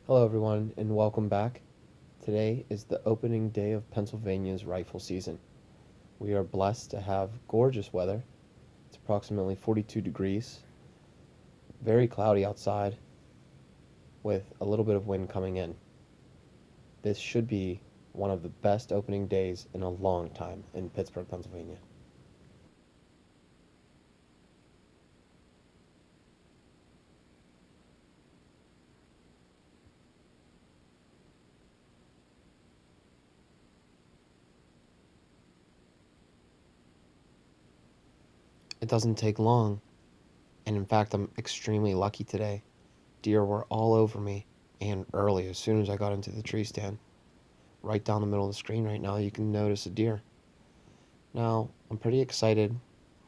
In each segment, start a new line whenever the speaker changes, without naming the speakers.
Hello, everyone, and welcome back. Today is the opening day of Pennsylvania's rifle season. We are blessed to have gorgeous weather. It's approximately 42 degrees, very cloudy outside, with a little bit of wind coming in. This should be one of the best opening days in a long time in Pittsburgh, Pennsylvania. It doesn't take long, and in fact, I'm extremely lucky today. Deer were all over me, and early as soon as I got into the tree stand. Right down the middle of the screen right now, you can notice a deer. Now, I'm pretty excited,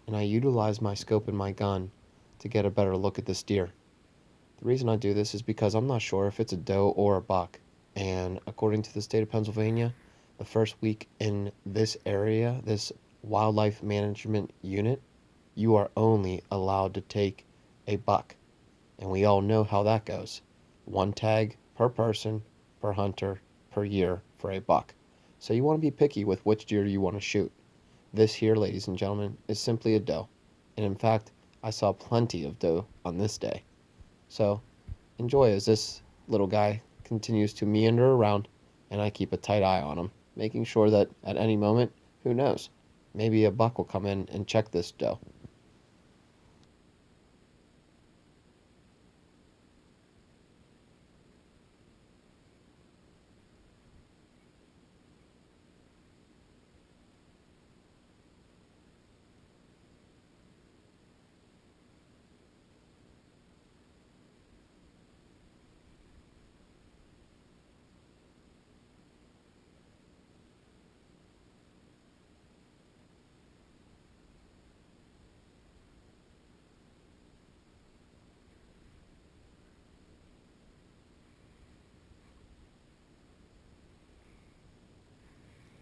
and I utilize my scope and my gun to get a better look at this deer. The reason I do this is because I'm not sure if it's a doe or a buck, and according to the state of Pennsylvania, the first week in this area, this wildlife management unit, you are only allowed to take a buck, and we all know how that goes. One tag per person, per hunter, per year for a buck. So you want to be picky with which deer you want to shoot. This here, ladies and gentlemen, is simply a doe. And in fact, I saw plenty of doe on this day. So enjoy as this little guy continues to meander around and I keep a tight eye on him, making sure that at any moment, who knows, maybe a buck will come in and check this doe.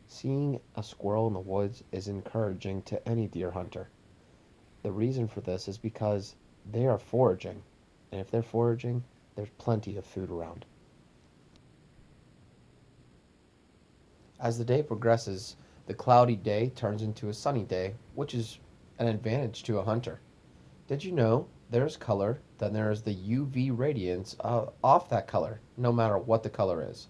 Seeing a squirrel in the woods is encouraging to any deer hunter. The reason for this is because they are foraging, and if they're foraging, there's plenty of food around. As the day progresses, the cloudy day turns into a sunny day, which is an advantage to a hunter. Did you know there's color, then there is the UV radiance off that color, no matter what the color is?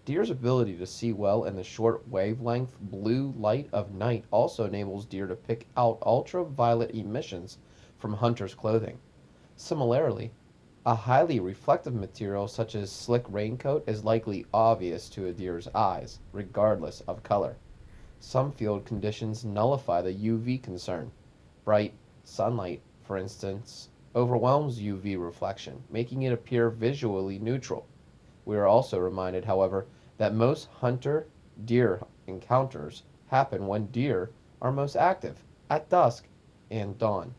Deer's ability to see well in the short wavelength blue light of night also enables deer to pick out ultraviolet emissions from hunters' clothing. Similarly, a highly reflective material such as slick raincoat is likely obvious to a deer's eyes, regardless of color. Some field conditions nullify the UV concern. Bright sunlight, for instance, overwhelms UV reflection, making it appear visually neutral. We are also reminded, however, that most hunter deer encounters happen when deer are most active, at dusk and dawn.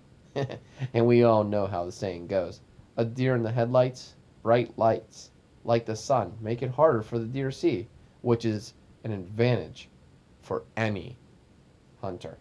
And we all know how the saying goes. A deer in the headlights, bright lights, like the sun, make it harder for the deer to see, which is an advantage for any hunter.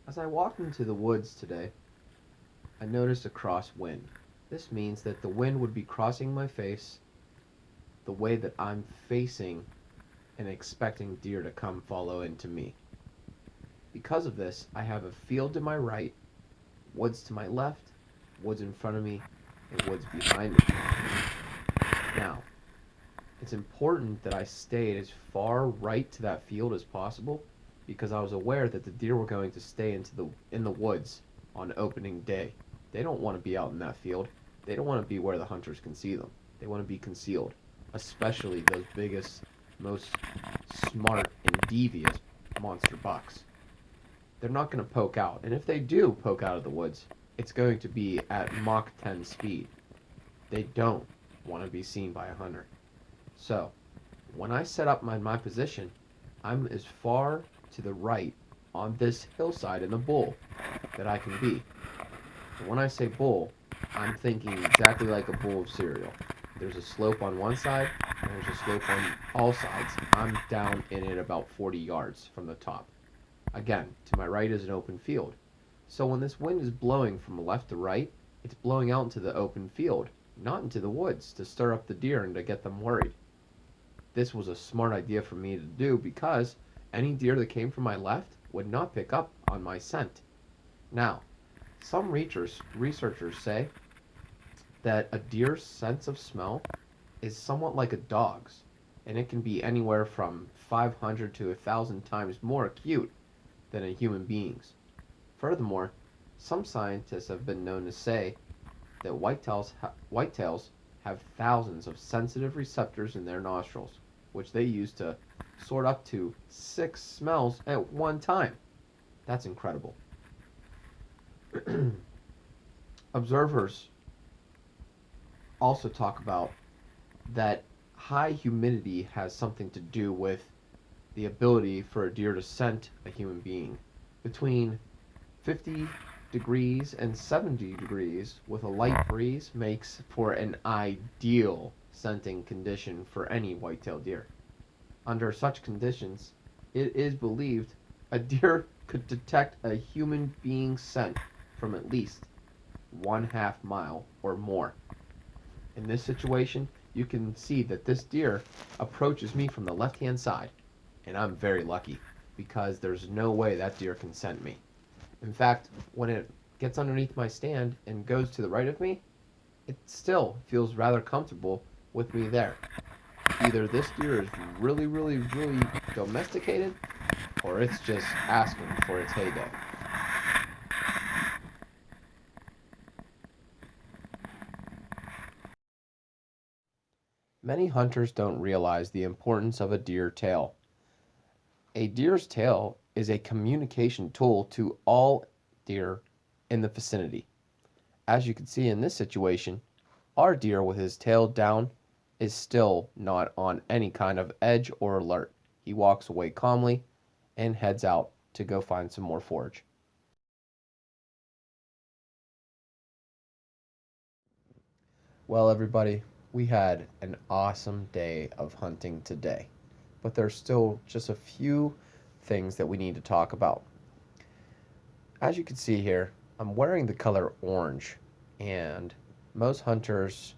As I walked into the woods today, I noticed a crosswind. This means that the wind would be crossing my face the way that I'm facing and expecting deer to come follow into me. Because of this, I have a field to my right, woods to my left, woods in front of me, and woods behind me. Now, it's important that I stayed as far right to that field as possible because I was aware that the deer were going to stay in the woods on opening day. They don't want to be out in that field. They don't want to be where the hunters can see them. They want to be concealed, especially those biggest, most smart and devious monster bucks. They're not going to poke out, and if they do poke out of the woods, it's going to be at Mach 10 speed. They don't. want to be seen by a hunter. So, when I set up my position, I'm as far to the right on this hillside in the bull that I can be. And when I say bull, I'm thinking exactly like a bowl of cereal. There's a slope on one side, and there's a slope on all sides. I'm down in it about 40 yards from the top. Again, to my right is an open field. So when this wind is blowing from left to right, it's blowing out into the open field, not into the woods to stir up the deer and to get them worried. This was a smart idea for me to do because any deer that came from my left would not pick up on my scent. Now, some researchers say that a deer's sense of smell is somewhat like a dog's, and it can be anywhere from 500 to 1,000 times more acute than a human being's. Furthermore, some scientists have been known to say that whitetails have thousands of sensitive receptors in their nostrils, which they use to sort up to 6 smells at one time. That's incredible. Observers also talk about that high humidity has something to do with the ability for a deer to scent a human being. Between 50 degrees and 70 degrees with a light breeze makes for an ideal scenting condition for any white-tailed deer. Under such conditions, it is believed a deer could detect a human being's scent from at least 1/2 mile or more. In this situation, you can see that this deer approaches me from the left-hand side, and I'm very lucky because there's no way that deer can scent me. In fact, when it gets underneath my stand and goes to the right of me, it still feels rather comfortable with me there. Either this deer is really, really, really domesticated, or it's just asking for its heyday. Many hunters don't realize the importance of a deer tail. A deer's tail is a communication tool to all deer in the vicinity. As you can see in this situation, our deer with his tail down is still not on any kind of edge or alert. He walks away calmly and heads out to go find some more forage. Well, everybody, we had an awesome day of hunting today, but there's still just a few things that we need to talk about. As you can see here, I'm wearing the color orange, and most hunters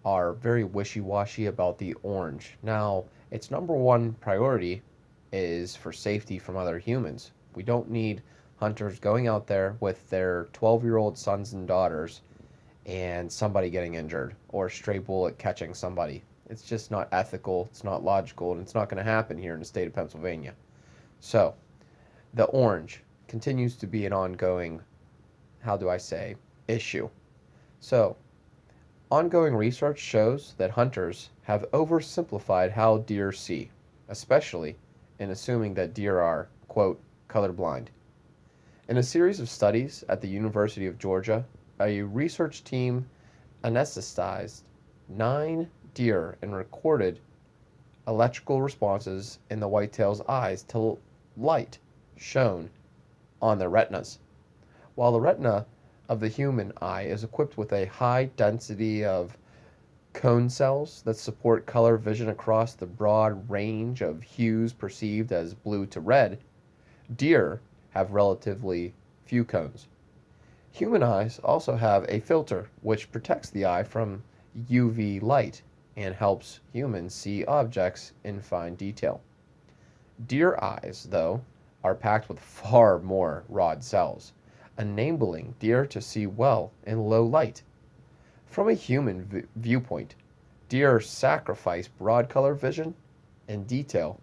are very wishy-washy about the orange. Now, its number one priority is for safety from other humans. We don't need hunters going out there with their 12-year-old sons and daughters and somebody getting injured or a stray bullet catching somebody. It's just not ethical, it's not logical, and it's not going to happen here in the state of Pennsylvania. So, the orange continues to be an ongoing, issue. So, ongoing research shows that hunters have oversimplified how deer see, especially in assuming that deer are, quote, colorblind. In a series of studies at the University of Georgia, a research team anesthetized 9 deer and recorded electrical responses in the whitetail's eyes to light shown on their retinas. While the retina of the human eye is equipped with a high density of cone cells that support color vision across the broad range of hues perceived as blue to red, deer have relatively few cones. Human eyes also have a filter which protects the eye from UV light and helps humans see objects in fine detail. Deer eyes, though, are packed with far more rod cells, enabling deer to see well in low light. From a human viewpoint, deer sacrifice broad color vision and detail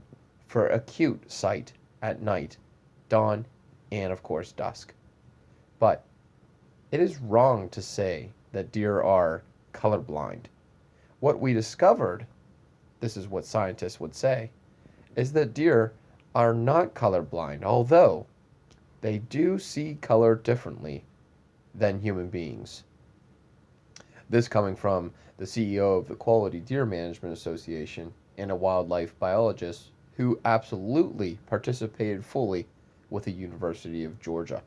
for acute sight at night, dawn, and of course dusk. But it is wrong to say that deer are colorblind. What we discovered, this is what scientists would say, is that deer are not colorblind, although they do see color differently than human beings. This coming from the CEO of the Quality Deer Management Association, and a wildlife biologist who absolutely participated fully with the University of Georgia.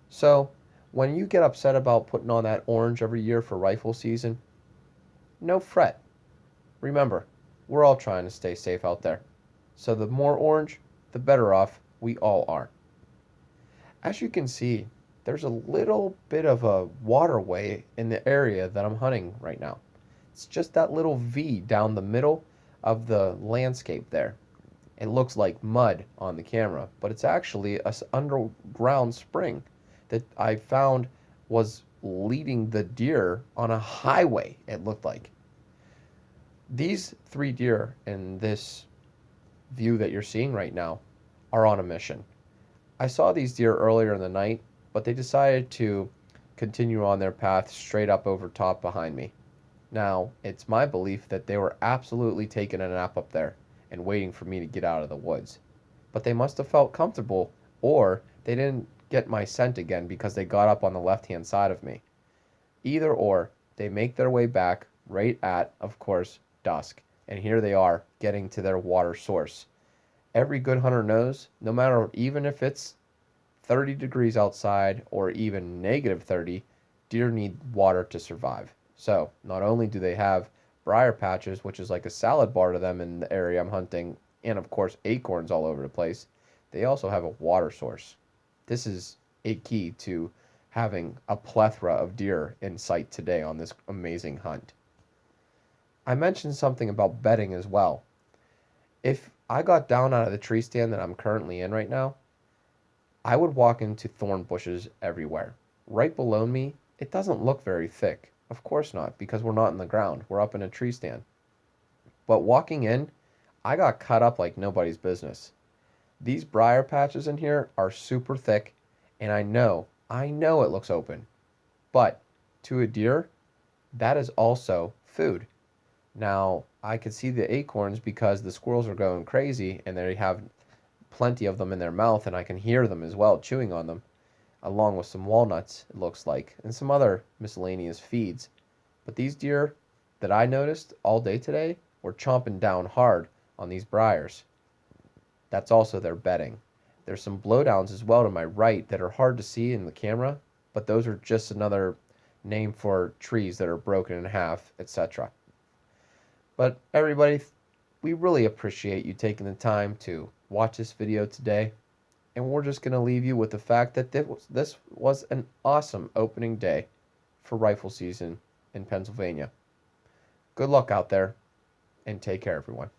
So, when you get upset about putting on that orange every year for rifle season, no fret. Remember, we're all trying to stay safe out there. So the more orange, the better off we all are. As you can see, there's a little bit of a waterway in the area that I'm hunting right now. It's just that little V down the middle of the landscape there. It looks like mud on the camera, but it's actually a underground spring that I found was leading the deer on a highway, it looked like. These three deer in this view that you're seeing right now are on a mission. I saw these deer earlier in the night, but they decided to continue on their path straight up over top behind me. Now, it's my belief that they were absolutely taking a nap up there and waiting for me to get out of the woods. But they must have felt comfortable, or they didn't get my scent again because they got up on the left hand side of me. Either or, they make their way back right at, of course, dusk. And here they are getting to their water source. Every good hunter knows, no matter even if it's 30 degrees outside or even negative 30, deer need water to survive. So, not only do they have briar patches, which is like a salad bar to them in the area I'm hunting, and of course acorns all over the place, they also have a water source. This is a key to having a plethora of deer in sight today on this amazing hunt. I mentioned something about bedding as well. If I got down out of the tree stand that I'm currently in right now, I would walk into thorn bushes everywhere. Right below me, it doesn't look very thick. Of course not, because we're not in the ground. We're up in a tree stand. But walking in, I got cut up like nobody's business. These briar patches in here are super thick, and I know it looks open. But to a deer, that is also food. Now, I could see the acorns because the squirrels are going crazy and they have plenty of them in their mouth, and I can hear them as well chewing on them, along with some walnuts, it looks like, and some other miscellaneous feeds. But these deer that I noticed all day today were chomping down hard on these briars. That's also their bedding. There's some blowdowns as well to my right that are hard to see in the camera, but those are just another name for trees that are broken in half, etc. But everybody, we really appreciate you taking the time to watch this video today. And we're just going to leave you with the fact that this was an awesome opening day for rifle season in Pennsylvania. Good luck out there, and take care, everyone.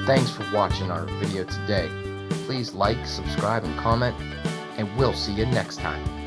Thanks for watching our video today. Please like, subscribe, and comment, and we'll see you next time.